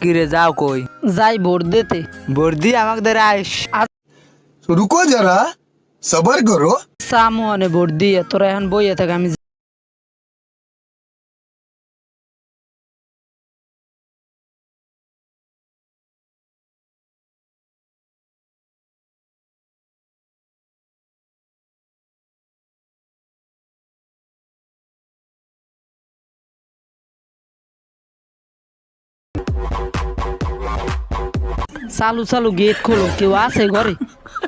কিরে যাও কই? যাই ভোট দিতে। ভোট দিয়ে আমাকে ধরে আইস। रुको जरा सबर करो। সামুয়ানে ভোট দিয়ে তোরা এখন বইয়ে থাক আমি চালু চালু গেট খোলো, কেউ আছে ঘরে?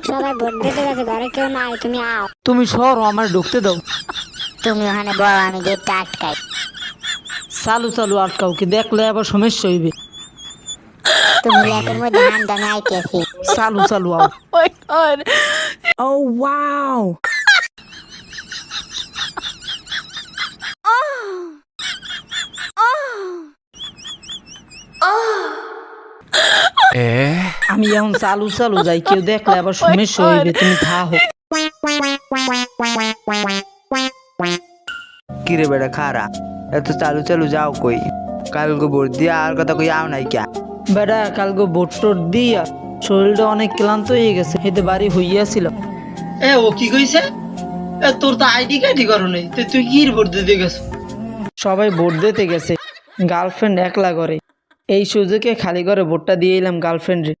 সবাই ভোট দিতে গেছে, ঘরে কেউ নাই, তুমি আও। তুমি সরো, আমার ঢুকতে দাও। তুমি ওখানে বলো, আমি গেটটা আটকাই। চালু চালু আটকাও, কি দেখলে আবার সমস্যা হইবে। তুমি লেপের মধ্যে হান দামে আইতেছি। চালু চালু আও। Oh wow! আমি এখন চালু চালু যাই, কেউ দেখলে আবার সমস্যা হইবে, তুমি থাকো। কিরে বেটা খারা, এত চালু চালু যাও কই? কালকে ভোট দিয়ে আর কথা কই আও নাই ক্যা? বেটা কালকে ভোট টোট দিয়া শরীরটা অনেক ক্লান্ত হয়ে গেছে, হেতে বাড়ি হইয়াছিল। এ ও কি কইছে? তোর তো আইডি কার্ডই করো নাই, তুই কি ভোট দিতে গেছো? সবাই ভোট দিতে গেছে, গার্লফ্রেন্ড একলা করে। এই সুযোগে খালি করে ভোটটা দিয়ে এলাম গার্লফ্রেন্ডে।